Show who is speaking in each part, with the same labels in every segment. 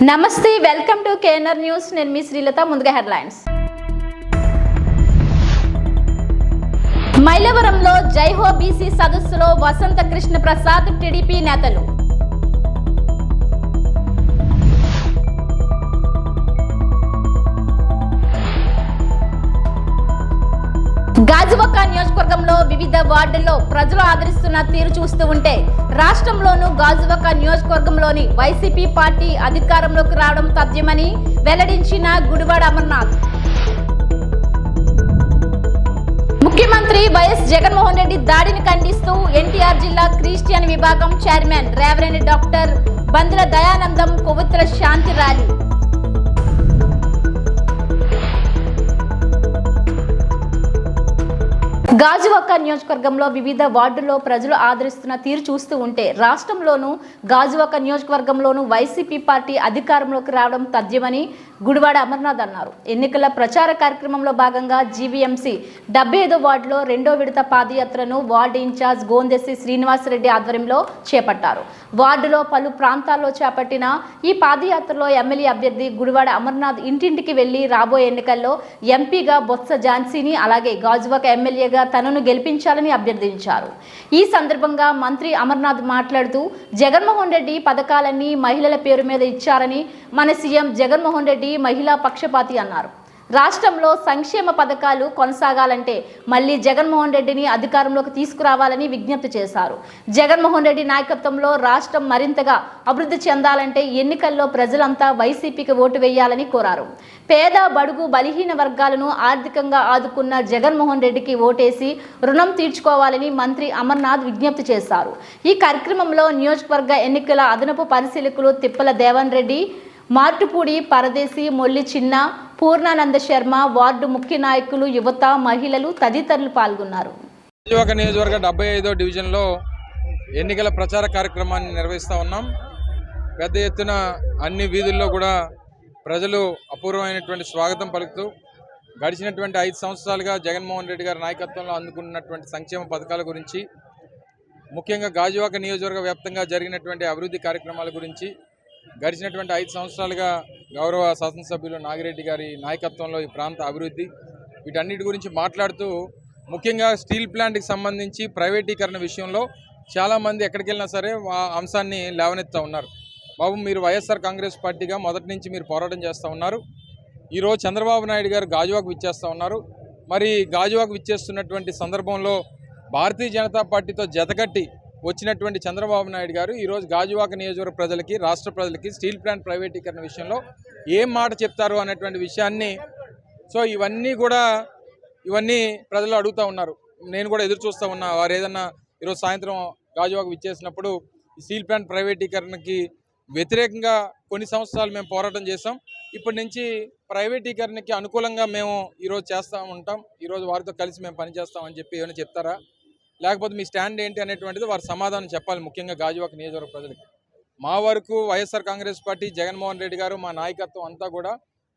Speaker 1: నమస్తే welcome to KNR news నేను మీ శ్రీలత ముందుగా హెడ్లైన్స్ మైలవరంలో జైహో బీసీ సదస్సులో వసంత కృష్ణ ప్రసాద్ టీడీపీ నేతలు గాజువాక నియోజకవర్గంలో వివిధ వార్డుల్లో ప్రజలు ఆదరిస్తున్న తీరు చూస్తూ ఉంటే రాష్ట్రంలోనూ గాజువాక నియోజకవర్గంలోని వైసీపీ పార్టీ అధికారంలోకి రావడం తథ్యమని వెల్లడించిన గుడివాడ అమర్నాథ్. ముఖ్యమంత్రి వైఎస్ జగన్మోహన్ రెడ్డి దాడిని ఖండిస్తూ ఎన్టీఆర్ జిల్లా క్రిస్టియన్ విభాగం చైర్మన్ రేవరెండ్ డాక్టర్ బంద్ర దయానందం పవిత్ర శాంతి ర్యాలీ. గాజువాక నియోజకవర్గంలో వివిధ వార్డుల్లో ప్రజలు ఆదరిస్తున్న తీరు చూస్తూ ఉంటే రాష్ట్రంలోనూ గాజువాక నియోజకవర్గంలోనూ వైసీపీ పార్టీ అధికారంలోకి రావడం తథ్యమని గుడివాడ అమర్నాథ్ అన్నారు. ఎన్నికల ప్రచార కార్యక్రమంలో భాగంగా జీవీఎంసీ 75వ వార్డులో రెండో విడత పాదయాత్రను వార్డు ఇన్ఛార్జ్ గోందెస్సి శ్రీనివాసరెడ్డి ఆధ్వర్యంలో చేపట్టారు. వార్డులో పలు ప్రాంతాల్లో చేపట్టిన ఈ పాదయాత్రలో ఎమ్మెల్యే అభ్యర్థి గుడివాడ అమర్నాథ్ ఇంటింటికి వెళ్లి రాబోయే ఎన్నికల్లో ఎంపీగా బొత్స ఝాన్సీని అలాగే గాజువాక ఎమ్మెల్యేగా తనను గెలిపించాలని అభ్యర్థించారు. ఈ సందర్భంగా మంత్రి అమర్నాథ్ మాట్లాడుతూ జగన్మోహన్ రెడ్డి పథకాలన్నీ మహిళల పేరు మీద ఇచ్చారని, మన సీఎం జగన్మోహన్ రెడ్డి మహిళా పక్షపాతి అన్నారు. రాష్ట్రంలో సంక్షేమ పథకాలు కొనసాగాలంటే మళ్లీ జగన్మోహన్ రెడ్డిని అధికారంలోకి తీసుకురావాలని విజ్ఞప్తి చేశారు. జగన్మోహన్ రెడ్డి నాయకత్వంలో రాష్ట్రం మరింతగా అభివృద్ధి చెందాలంటే ఎన్నికల్లో ప్రజలంతా వైసీపీకి ఓటు వేయాలని కోరారు. పేద బడుగు బలహీన వర్గాలను ఆర్థికంగా ఆదుకున్న జగన్మోహన్ రెడ్డికి ఓటేసి రుణం తీర్చుకోవాలని మంత్రి అమర్నాథ్ విజ్ఞప్తి చేశారు. ఈ కార్యక్రమంలో నియోజకవర్గ ఎన్నికల అదనపు పరిశీలకులు తిప్పల దేవన్ రెడ్డి, మార్టుపూడి పరదేశి, మొల్లి చిన్న, పూర్ణానంద శర్మ, వార్డు ముఖ్య నాయకులు, యువత, మహిళలు తదితరులు పాల్గొన్నారు.
Speaker 2: గాజువాక నియోజకవర్గ 75వ డివిజన్లో ఎన్నికల ప్రచార కార్యక్రమాన్ని నిర్వహిస్తూ ఉన్నాం. పెద్ద ఎత్తున అన్ని వీధుల్లో కూడా ప్రజలు అపూర్వమైనటువంటి స్వాగతం పలుకుతూ గడిచినటువంటి 5 సంవత్సరాలుగా జగన్మోహన్ రెడ్డి గారి నాయకత్వంలో అందుకున్నటువంటి సంక్షేమ పథకాల గురించి, ముఖ్యంగా గాజువాక నియోజకవర్గ వ్యాప్తంగా జరిగినటువంటి అభివృద్ధి కార్యక్రమాల గురించి, గడిచినటువంటి 5 సంవత్సరాలుగా గౌరవ శాసనసభ్యులు నాగిరెడ్డి గారి నాయకత్వంలో ఈ ప్రాంత అభివృద్ధి, వీటన్నిటి గురించి మాట్లాడుతూ ముఖ్యంగా స్టీల్ ప్లాంట్కి సంబంధించి ప్రైవేటీకరణ విషయంలో చాలామంది ఎక్కడికి వెళ్ళినా సరే ఆ అంశాన్ని లేవనెత్తా ఉన్నారు. బాబు, మీరు వైఎస్ఆర్ కాంగ్రెస్ పార్టీగా మొదటి నుంచి మీరు పోరాటం చేస్తూ ఉన్నారు. ఈరోజు చంద్రబాబు నాయుడు గారు గాజువాకు విచ్చేస్తూ ఉన్నారు. మరి గాజువాకు విచ్చేస్తున్నటువంటి సందర్భంలో భారతీయ జనతా పార్టీతో జతకట్టి వచ్చినటువంటి చంద్రబాబు నాయుడు గారు ఈరోజు గాజువాక నియోజకవర్గ ప్రజలకి, రాష్ట్ర ప్రజలకి స్టీల్ ప్లాంట్ ప్రైవేటీకరణ విషయంలో ఏం మాట చెప్తారు అనేటువంటి విషయాన్ని ఇవన్నీ ప్రజలు అడుగుతూ ఉన్నారు. నేను కూడా ఎదురు చూస్తూ ఉన్నా. వారు ఏదన్నా ఈరోజు సాయంత్రం గాజువాక విచ్చేసినప్పుడు స్టీల్ ప్లాంట్ ప్రైవేటీకరణకి వ్యతిరేకంగా కొన్ని సంవత్సరాలు మేము పోరాటం చేసాం. ఇప్పటి నుంచి ప్రైవేటీకరణకి అనుకూలంగా మేము ఈరోజు చేస్తూ ఉంటాం, ఈరోజు వారితో కలిసి మేము పనిచేస్తామని చెప్పి ఏమైనా చెప్తారా, లేకపోతే మీ స్టాండ్ ఏంటి అనేటువంటిది వారు సమాధానం చెప్పాలి. ముఖ్యంగా గాజువాక నియోజకవర్గ ప్రజలకి మా వరకు వైఎస్ఆర్ కాంగ్రెస్ పార్టీ, జగన్మోహన్ రెడ్డి గారు, మా నాయకత్వం అంతా కూడా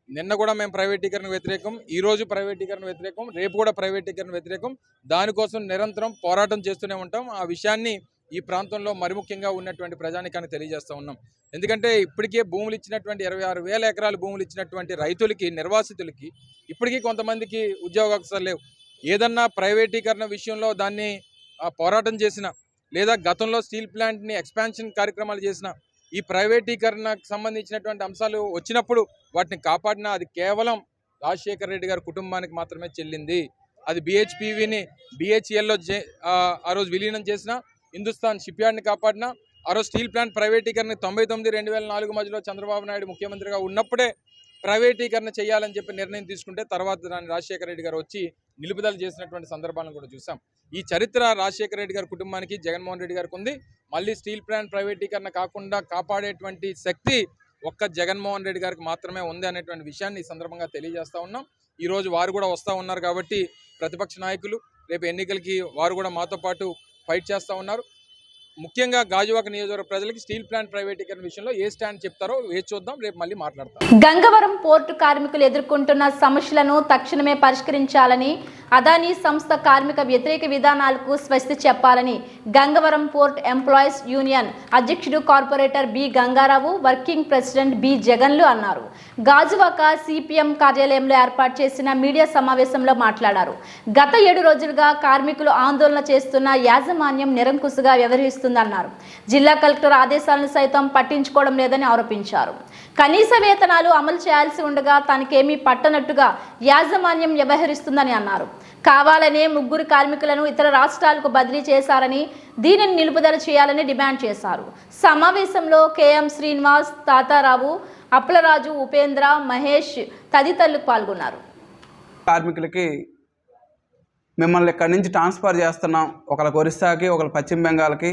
Speaker 2: నిన్న కూడా మేము ప్రైవేటీకరణ వ్యతిరేకం, ఈరోజు ప్రైవేటీకరణ వ్యతిరేకం, రేపు కూడా ప్రైవేటీకరణ వ్యతిరేకం. దానికోసం నిరంతరం పోరాటం చేస్తూనే ఉంటాం. ఆ విషయాన్ని ఈ ప్రాంతంలో మరి ముఖ్యంగా ఉన్నటువంటి ప్రజానికానికి తెలియజేస్తూ ఉన్నాం. ఎందుకంటే ఇప్పటికే భూములు ఇచ్చినటువంటి 26,000 ఎకరాలు భూములు ఇచ్చినటువంటి రైతులకి, నిర్వాసితులకి ఇప్పటికీ కొంతమందికి ఉద్యోగావకాశాలు లేవు. ఏదన్నా ప్రైవేటీకరణ విషయంలో దాన్ని పోరాటం చేసిన, లేదా గతంలో స్టీల్ ప్లాంట్ని ఎక్స్పాన్షన్ కార్యక్రమాలు చేసిన, ఈ ప్రైవేటీకరణకు సంబంధించినటువంటి అంశాలు వచ్చినప్పుడు వాటిని కాపాడినా అది కేవలం రాజశేఖర రెడ్డి గారి కుటుంబానికి మాత్రమే చెల్లింది. అది BHPVని BHELలో ఆ రోజు విలీనం చేసిన, హిందుస్థాన్ షిప్ యార్డ్ని కాపాడినా, ఆ రోజు స్టీల్ ప్లాంట్ ప్రైవేటీకరణ 99-2004 మధ్యలో చంద్రబాబు నాయుడు ముఖ్యమంత్రిగా ఉన్నప్పుడే ప్రైవేటీకరణ చేయాలని చెప్పి నిర్ణయం తీసుకుంటే తర్వాత దాన్ని రాజశేఖర రెడ్డి గారు వచ్చి నిలుపుదల చేసినటువంటి సందర్భాలను కూడా చూసాం. ఈ చరిత్ర రాజశేఖర రెడ్డి గారి కుటుంబానికి, జగన్మోహన్ రెడ్డి గారికి ఉంది. మళ్ళీ స్టీల్ ప్లాంట్ ప్రైవేటీకరణ కాకుండా కాపాడేటువంటి శక్తి ఒక్క జగన్మోహన్ రెడ్డి గారికి మాత్రమే ఉంది అనేటువంటి విషయాన్ని ఈ సందర్భంగా తెలియజేస్తూ ఉన్నాం. ఈరోజు వారు కూడా వస్తూ ఉన్నారు కాబట్టి ప్రతిపక్ష నాయకులు రేపు ఎన్నికలకి వారు కూడా మాతో పాటు ఫైట్ చేస్తూ ఉన్నారు. ముఖ్యంగా గాజువాక నియోజకవర్గ ప్రజలకి స్టీల్ ప్లాంట్ ప్రైవేటీకరణ విషయంలో ఏ స్టాండ్ చెప్తారో వేచి చూద్దాం. రేపు మళ్ళీ మాట్లాడతాం.
Speaker 1: గంగవరం పోర్టు కార్మికులు ఎదుర్కొంటున్న సమస్యలను తక్షణమే పరిష్కరించాలని, అదానీ సంస్థ కార్మిక వ్యతిరేక విధానాలకు స్వస్తి చెప్పాలని గంగవరం పోర్ట్ ఎంప్లాయీస్ యూనియన్ అధ్యక్షుడు corporator B Gangarao, working president B జగన్లు అన్నారు. గాజువాక సిపిఎం కార్యాలయంలో ఏర్పాటు చేసిన మీడియా సమావేశంలో మాట్లాడారు. గత 7 రోజులుగా కార్మికులు ఆందోళన చేస్తున్న యాజమాన్యం నిరంకుశగా వ్యవహరిస్తుందన్నారు. జిల్లా కలెక్టర్ ఆదేశాలను సైతం పట్టించుకోవడం లేదని ఆరోపించారు. కనీస వేతనాలు అమలు చేయాల్సి ఉండగా తనకేమీ పట్టనట్టుగా యాజమాన్యం వ్యవహరిస్తుందని అన్నారు. కావాలనే 3 కార్మికులను ఇతర రాష్ట్రాలకు బదిలీ చేశారని, దీనిని నిలుపుదల చేయాలని డిమాండ్ చేశారు. సమావేశంలో కెఎం శ్రీనివాస్, తాతారావు, అప్పలరాజు, ఉపేంద్ర, మహేష్ తదితరులు పాల్గొన్నారు.
Speaker 3: కార్మికులకి మిమ్మల్ని ఇక్కడి నుంచి ట్రాన్స్ఫర్ చేస్తున్నాం, ఒకరికి ఒరిస్సాకి, ఒకరికి పశ్చిమ బెంగాల్కి,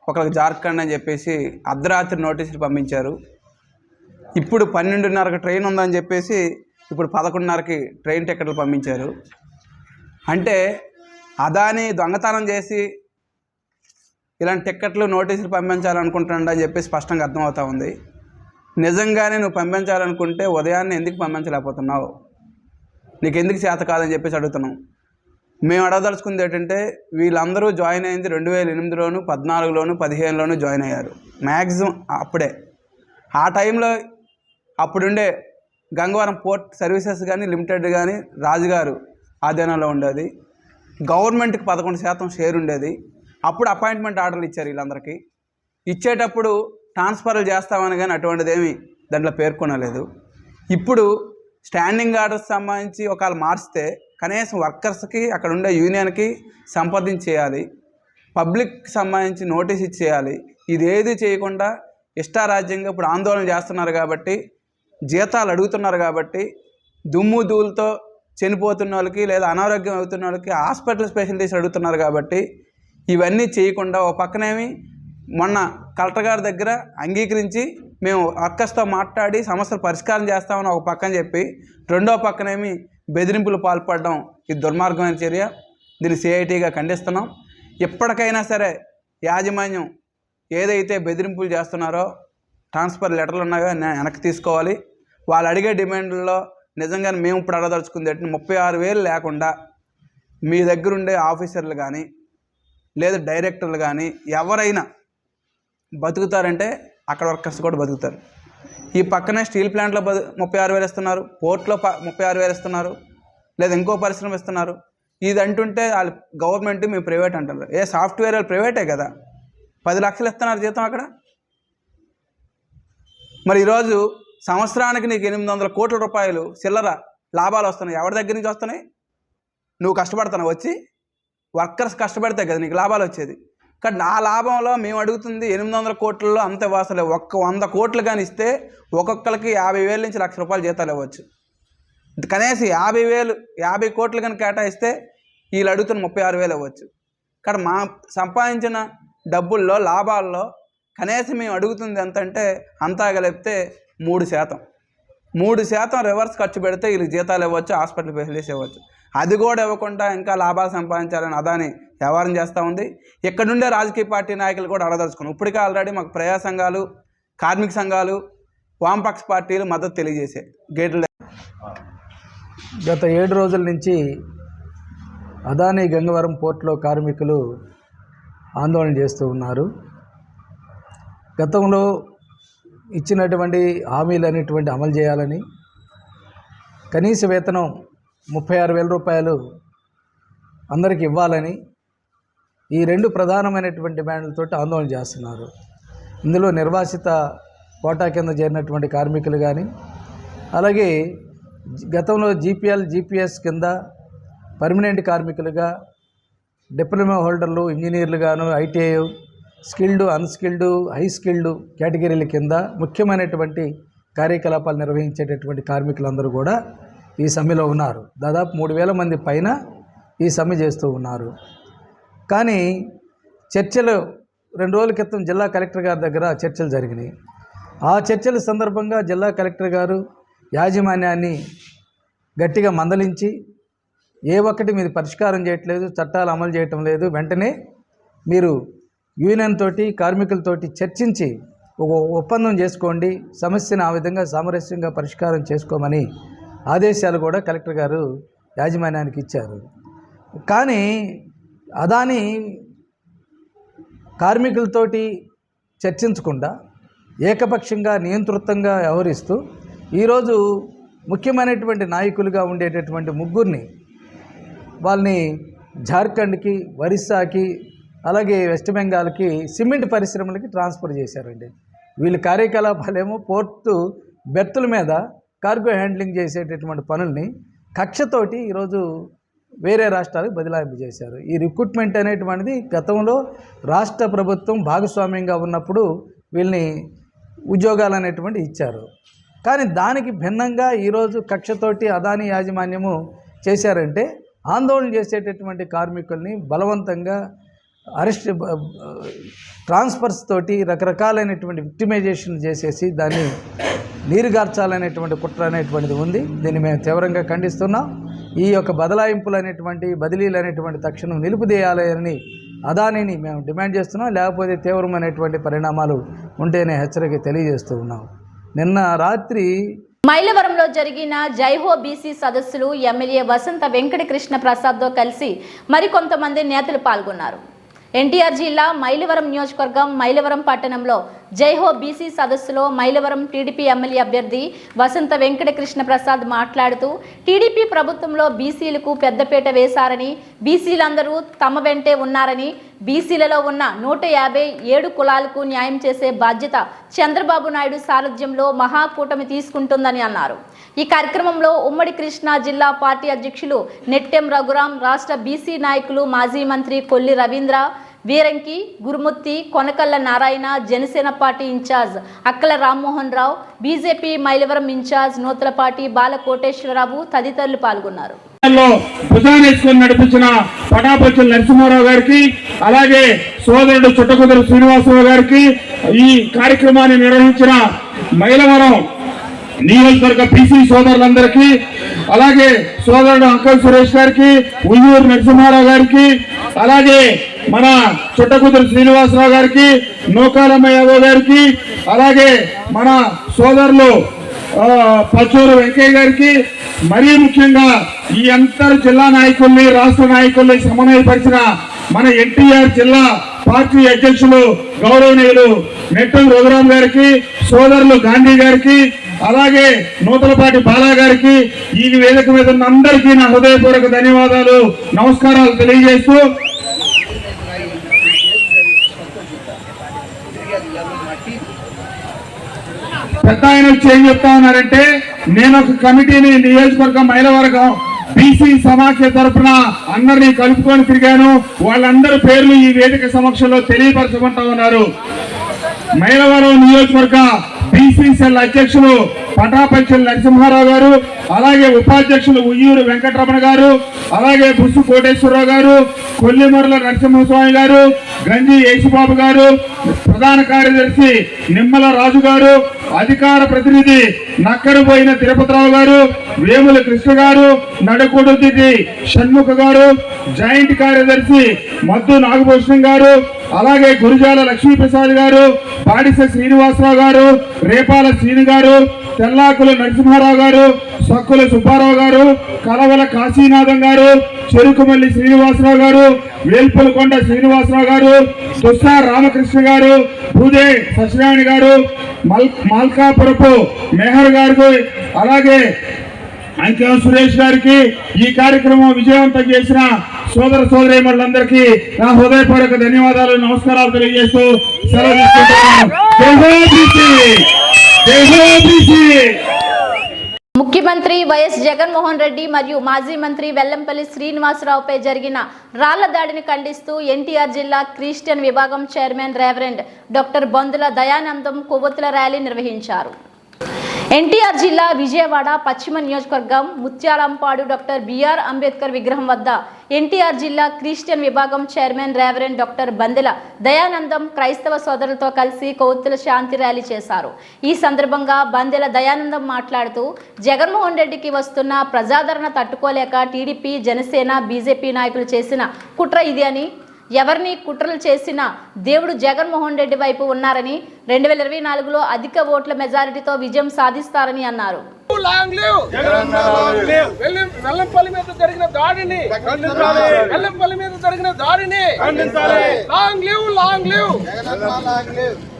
Speaker 3: ఒకరికి జార్ఖండ్ అని చెప్పేసి అర్ధరాత్రి నోటీసులు పంపించారు. ఇప్పుడు 12:30కి ట్రైన్ ఉందని చెప్పేసి ఇప్పుడు 11:30కి ట్రైన్ టికెట్లు పంపించారు. అంటే అదాని దొంగతనం చేసి ఇలాంటి టిక్కెట్లు నోటీసులు పంపించాలనుకుంటున్నాడని చెప్పి స్పష్టంగా అర్థమవుతా ఉంది. నిజంగానే నువ్వు పంపించాలనుకుంటే ఉదయాన్నే ఎందుకు పంపించలేకపోతున్నావు? నీకు ఎందుకు చేత కాదని చెప్పేసి అడుగుతున్నాం. మేము అడగదలుచుకుంది ఏంటంటే, వీళ్ళందరూ జాయిన్ అయింది 2008లోను, 14లోను, 15లోను జాయిన్ అయ్యారు. మ్యాక్సిమం అప్పుడే ఆ టైంలో అప్పుడుండే గంగవరం పోర్ట్ సర్వీసెస్ కానీ లిమిటెడ్ కానీ రాజుగారు ఆధీనంలో ఉండేది. గవర్నమెంట్కి 11% షేర్ ఉండేది. అప్పుడు అపాయింట్మెంట్ ఆర్డర్లు ఇచ్చారు వీళ్ళందరికీ. ఇచ్చేటప్పుడు ట్రాన్స్ఫర్లు చేస్తామని కానీ అటువంటిది ఏమీ దాంట్లో పేర్కొనలేదు. ఇప్పుడు స్టాండింగ్ ఆర్డర్స్ సంబంధించి ఒకవేళ మార్చితే కనీసం వర్కర్స్కి, అక్కడ ఉండే యూనియన్కి సంప్రదించేయాలి, పబ్లిక్ సంబంధించి నోటీస్ ఇచ్చేయాలి. ఇదేది చేయకుండా ఇష్టారాజ్యంగా ఇప్పుడు ఆందోళన చేస్తున్నారు కాబట్టి, జీతాలు అడుగుతున్నారు కాబట్టి, దుమ్ము ధూళితో చనిపోతున్న వాళ్ళకి లేదా అనారోగ్యం అవుతున్న వాళ్ళకి హాస్పిటల్ స్పెషలిటీస్ అడుగుతున్నారు కాబట్టి ఇవన్నీ చేయకుండా ఒక పక్కనేమి మొన్న కలెక్టర్ గారి దగ్గర అంగీకరించి మేము వర్కర్స్తో మాట్లాడి సమస్యలు పరిష్కారం చేస్తామని ఒక పక్కన చెప్పి, రెండో పక్కనేమి బెదిరింపులు పాల్పడడం ఇది దుర్మార్గమైన చర్య. దీన్ని సిఐటిగా ఖండిస్తున్నాం. ఎప్పటికైనా సరే యాజమాన్యం ఏదైతే బెదిరింపులు చేస్తున్నారో ట్రాన్స్ఫర్ లెటర్లు ఉన్నాయో వెనక్కి తీసుకోవాలి. వాళ్ళు అడిగే డిమాండ్లలో నిజంగానే మేము ఇప్పుడు అడగదలుచుకుంది 36,000 లేకుండా మీ దగ్గర ఉండే ఆఫీసర్లు కానీ లేదా డైరెక్టర్లు కానీ ఎవరైనా బతుకుతారంటే అక్కడ వర్కర్స్ కూడా బతుకుతారు. ఈ పక్కనే స్టీల్ ప్లాంట్లో 36,000 ఇస్తున్నారు, పోర్ట్లో 36,000 ఇస్తున్నారు, లేదా ఇంకో పరిశ్రమ ఇస్తున్నారు. ఇది అంటుంటే వాళ్ళు గవర్నమెంట్ మేము ప్రైవేట్ అంటారు. ఏ సాఫ్ట్వేర్ వాళ్ళు ప్రైవేటే కదా, 10 లక్షలు ఇస్తున్నారు జీతం అక్కడ. మరి ఈరోజు సంవత్సరానికి నీకు 800 కోట్ల రూపాయలు చిల్లర లాభాలు వస్తున్నాయి. ఎవరి దగ్గర నుంచి వస్తున్నాయి? నువ్వు కష్టపడుతున్నావు, వచ్చి వర్కర్స్ కష్టపడితే కదా నీకు లాభాలు వచ్చేది. కానీ నా లాభంలో మేము అడుగుతుంది 800 కోట్లలో అంత వాసలే. 100 కోట్లు కానీ ఇస్తే ఒక్కొక్కరికి 50,000 నుంచి 1,00,000 రూపాయలు జీతాలు ఇవ్వచ్చు. కనీసం 50 కోట్లు కానీ కేటాయిస్తే వీళ్ళు అడుగుతున్న 36,000 ఇవ్వచ్చు. కానీ మా సంపాదించిన డబ్బుల్లో లాభాల్లో కనీసం మేము అడుగుతుంది ఎంతంటే అంతా కలిపితే 3% రివర్స్ ఖర్చు పెడితే వీళ్ళకి జీతాలు ఇవ్వచ్చు, హాస్పిటల్ ఫెసిలిటీస్ ఇవ్వచ్చు. అది కూడా ఇవ్వకుండా ఇంకా లాభాలు సంపాదించాలని అదాని వ్యవహారం చేస్తూ ఉంది. ఇక్కడ నుండే రాజకీయ పార్టీ నాయకులు కూడా అడగదలుచుకున్నాం. ఇప్పటికే ఆల్రెడీ మాకు ప్రజా సంఘాలు, కార్మిక సంఘాలు, వామపక్ష పార్టీలు మద్దతు తెలియజేశాయి. గేట్లు
Speaker 4: గత 7 రోజుల నుంచి అదానీ గంగవరం పోర్టులో కార్మికులు ఆందోళన చేస్తూ ఉన్నారు. గతంలో ఇచ్చినటువంటి హామీలు అనేటువంటి అమలు చేయాలని, కనీస వేతనం 36,000 రూపాయలు అందరికి ఇవ్వాలని ఈ 2 ప్రధానమైనటువంటి డిమాండ్లతో ఆందోళన చేస్తున్నారు. ఇందులో నిర్వాసిత కోటా కింద చేరినటువంటి కార్మికులు కానీ, అలాగే గతంలో జీపీఎల్, జీపీఎస్ కింద పర్మనెంట్ కార్మికులుగా డిప్లొమా హోల్డర్లు, ఇంజనీర్లు గాను, ITI, skilled, unskilled, high skilled కేటగిరీల కింద ముఖ్యమైనటువంటి కార్యకలాపాలు నిర్వహించేటటువంటి కార్మికులందరూ కూడా ఈ సమ్మెలో ఉన్నారు. దాదాపు 3,000 మంది పైన ఈ సమ్మె చేస్తూ ఉన్నారు. కానీ చర్చలు 2 రోజుల క్రితం జిల్లా కలెక్టర్ గారి దగ్గర చర్చలు జరిగినాయి. ఆ చర్చల సందర్భంగా జిల్లా కలెక్టర్ గారు యాజమాన్యాన్ని గట్టిగా మందలించి, ఏ ఒక్కటి మీరు పరిష్కారం చేయట్లేదు, చట్టాలు అమలు చేయటం లేదు, వెంటనే మీరు యూనియన్ తోటి కార్మికులతోటి చర్చించి ఒక ఒప్పందం చేసుకోండి, సమస్యను ఆ విధంగా సామరస్యంగా పరిష్కారం చేసుకోమని ఆదేశాలు కూడా కలెక్టర్ గారు యాజమాన్యానికి ఇచ్చారు. కానీ అదాని కార్మికులతోటి చర్చించకుండా ఏకపక్షంగా నియంతృత్వంగా వ్యవహరిస్తూ ఈరోజు ముఖ్యమైనటువంటి నాయకులుగా ఉండేటటువంటి ముగ్గురిని వాళ్ళని జార్ఖండ్కి, ఒరిస్సాకి, అలాగే వెస్ట్ బెంగాల్కి సిమెంట్ పరిశ్రమలకి ట్రాన్స్ఫర్ చేశారండి. వీళ్ళ కార్యకలాపాలేమో పోర్టు బెర్తుల మీద కార్గో హ్యాండ్లింగ్ చేసేటటువంటి పనుల్ని కక్షతోటి ఈరోజు వేరే రాష్ట్రాలకు బదిలాయింపు చేశారు. ఈ రిక్రూట్మెంట్ అనేటువంటిది గతంలో రాష్ట్ర ప్రభుత్వం భాగస్వామ్యంగా ఉన్నప్పుడు వీళ్ళని ఉద్యోగాలు అనేటువంటి ఇచ్చారు. కానీ దానికి భిన్నంగా ఈరోజు కక్షతోటి అదాని యాజమాన్యము చేశారంటే ఆందోళన చేసేటటువంటి కార్మికుల్ని బలవంతంగా అరెస్ట్, ట్రాన్స్ఫర్స్ తోటి రకరకాలైనటువంటి విక్టిమైజేషన్ చేసేసి దాన్ని నీరుగార్చాలనేటువంటి కుట్ర అనేటువంటిది ఉంది. దీన్ని మేము తీవ్రంగా ఖండిస్తున్నాం. ఈ యొక్క బదిలీలు అనేటువంటి తక్షణం నిలుపుదేయాలని అదానిని మేము డిమాండ్ చేస్తున్నాం. లేకపోతే తీవ్రమైనటువంటి పరిణామాలు ఉంటేనే హెచ్చరిక తెలియజేస్తూ ఉన్నాం. నిన్న రాత్రి
Speaker 1: మైలవరంలో జరిగిన జైహో బీసీ సదస్సులు ఎమ్మెల్యే వసంత వెంకట కృష్ణ ప్రసాద్తో కలిసి మరికొంతమంది నేతలు పాల్గొన్నారు. ఎన్టీఆర్ జిల్లా మైలవరం నియోజకవర్గం మైలవరం పట్టణంలో జైహో బీసీ సదస్సులో మైలవరం టీడీపీ ఎమ్మెల్యే అభ్యర్థి వసంత వెంకట కృష్ణ ప్రసాద్ మాట్లాడుతూ టీడీపీ ప్రభుత్వంలో బీసీలకు పెద్దపీట వేశారని, బీసీలందరూ తమ వెంటే ఉన్నారని, బీసీలలో ఉన్న 157 కులాలకు న్యాయం చేసే బాధ్యత చంద్రబాబు నాయుడు సారథ్యంలో మహాకూటమి తీసుకుంటుందని అన్నారు. ఈ కార్యక్రమంలో ఉమ్మడి కృష్ణా జిల్లా పార్టీ అధ్యక్షులు నెట్టెం రఘురాం, రాష్ట్ర బీసీ నాయకులు మాజీ మంత్రి కొల్లి రవీంద్ర, వీరంకి, గురుమూర్తి, కొనకళ్ళ నారాయణ, జనసేన పార్టీ ఇన్ఛార్జ్ అక్కల రామ్మోహన్ రావు, బీజేపీ మైలవరం ఇన్ఛార్జ్ నూతలపాటి బాలకోటేశ్వరరావు తదితరులు పాల్గొన్నారు.
Speaker 5: భుజానేసుకొని నడిపించిన పటాపచ్చుల నరసింహారావు గారికి, అలాగే సోదరుడు చుట్టకుదురు శ్రీనివాసరావు గారికి, ఈ కార్యక్రమాన్ని నిర్వహించిన మైలవరం నియోజకవర్గ బీసీ సోదరులందరికీ, అలాగే సోదరుడు అంకల్ సురేష్ గారికి, ఉయ్యూరు నరసింహారావు గారికి, అలాగే మన చుట్టకుదురు శ్రీనివాసరావు గారికి, నూకాలమ్మ యాదవ్ గారికి, అలాగే మన సోదరులు పచ్చూరు వెంకయ్య గారికి, మరీ ముఖ్యంగా ఈ అంతర్ జిల్లా నాయకుల్ని, రాష్ట్ర నాయకుల్ని సమన్వయపరిచిన మన ఎన్టీఆర్ జిల్లా పార్టీ అధ్యక్షులు గౌరవనీయులు నెట్టం రఘురాం గారికి, సోదరులు గాంధీ గారికి, అలాగే నూతలపాటి బాలా గారికి, ఈ వేదిక మీద ఉన్న అందరికీ నా హృదయపూర్వక ధన్యవాదాలు, నమస్కారాలు తెలియజేస్తూ, పెద్ద ఆయన వచ్చి ఏం చెప్తా ఉన్నారంటే, నేను ఒక కమిటీని నియోజకవర్గం మైలవరం బీసీ సమాఖ్య తరఫున అందరినీ కలుపుకొని తిరిగాను. వాళ్ళందరి పేర్లు ఈ వేదిక సమక్షంలో తెలియపరచమంటా ఉన్నారు. మైలవరం నియోజకవర్గ బీసీ సెల్ అధ్యక్షులు పటాపంచల నరసింహారావు గారు, అలాగే ఉపాధ్యక్షులు ఉయ్యూరు వెంకటరమణ గారు, అలాగే బుస్సు కోటేశ్వరరావు గారు, కొల్లిమర్ల నరసింహస్వామి గారు, గంజి యేసుబాబు గారు, ప్రధాన కార్యదర్శి నిమ్మల రాజు గారు, అధికార ప్రతినిధి నక్కరబోయిన తిరుపతిరావు గారు, వేముల కృష్ణ గారు, నడకొడుతి షణ్ముఖ గారు, జాయింట్ కార్యదర్శి మద్దు నాగభూషణం గారు, అలాగే గురుజాల లక్ష్మీప్రసాద్ గారు, బాడిస శ్రీనివాసరావు గారు, రేపాల శ్రీని గారు, తెల్లాకుల నరసింహారావు గారు, సక్కుల సుబ్బారావు గారు, కలవల కాశీనాథం గారు, చెరుకుమల్లి శ్రీనివాసరావు గారు, వేల్పులకొండ శ్రీనివాసరావు గారు, తుస్సా రామకృష్ణ గారు, భూదే సత్యనారాయణ గారు, మల్కాపురపు మెహర్ గారు, అలాగే అంకెం సురేష్ గారికి, ఈ కార్యక్రమం విజయవంతం చేసిన సోదర సోదరీమణులందరికీ నా హృదయపూర్వక ధన్యవాదాలు, నమస్కారాలు తెలియజేస్తూ సెలవు తీసుకుంటున్నాను.
Speaker 1: ముఖ్యమంత్రి వైఎస్ జగన్మోహన్ రెడ్డి మరియు మాజీ మంత్రి వెల్లంపల్లి శ్రీనివాసరావుపై జరిగిన రాళ్ల దాడిని ఖండిస్తూ ఎన్టీఆర్ జిల్లా క్రిస్టియన్ విభాగం chairman reverend doctor Bondula Dayanandam కొవ్వొత్తుల ర్యాలీ నిర్వహించారు. ఎన్టీఆర్ జిల్లా విజయవాడ పశ్చిమ నియోజకవర్గం ముత్యాలంపాడు డాక్టర్ బిఆర్ అంబేద్కర్ విగ్రహం వద్ద ఎన్టీఆర్ జిల్లా క్రిస్టియన్ విభాగం చైర్మన్ రెవరెండ్ డాక్టర్ బందెల దయానందం క్రైస్తవ సోదరులతో కలిసి కొవ్వొత్తుల శాంతి ర్యాలీ చేశారు. ఈ సందర్భంగా బందెల దయానందం మాట్లాడుతూ జగన్మోహన్ రెడ్డికి వస్తున్న ప్రజాదరణ తట్టుకోలేక టీడీపీ, జనసేన, బీజేపీ నాయకులు చేసిన కుట్ర ఇది అని, ఎవరిని కుట్రలు చేసినా దేవుడు జగన్మోహన్ రెడ్డి వైపు ఉన్నారని 2024లో అధిక ఓట్ల మెజారిటీతో విజయం సాధిస్తారని అన్నారు.
Speaker 6: లాంగ్ లివ్ వెల్లంపల్లి మీద జరిగిన దాడిని వెల్లంపల్లి మీద జరిగిన దాడిని long live long live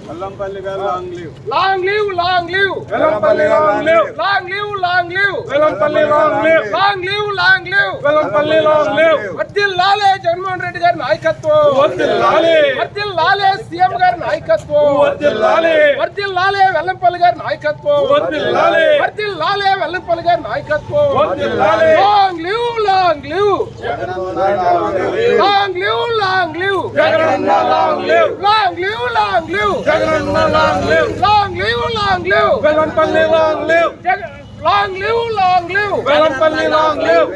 Speaker 6: Vellampalli గారు long live long live long live Vellampalli long live long live long live Vellampalli long live long live long live Vellampalli long live వర్ధిల్లాలే జగన్మోహన్ రెడ్డి గారి నాయకత్వం వర్ధిల్లాలే వర్ధిల్లాలే సీఎం గారి నాయకత్వం వర్ధిల్లాలే వర్ధిల్లాలే వెల్లంపల్లి గారి నాయకత్వం వర్ధిల్లాలే వర్ధిల్లాలే వెల్లంపల్లి గారి నాయకత్వం వర్ధిల్లాలే long live long live long live long live Jaganna long live long live long live Jaganna long live long live long live Vellampalli long live long live long live Vellampalli long live.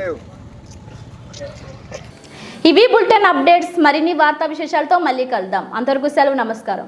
Speaker 1: ఇవి బులెటిన్ అప్డేట్స్. మరిన్ని వార్తా విశేషాలతో మళ్ళీ కలుద్దాం. అంతవరకు సెలవు. నమస్కారం.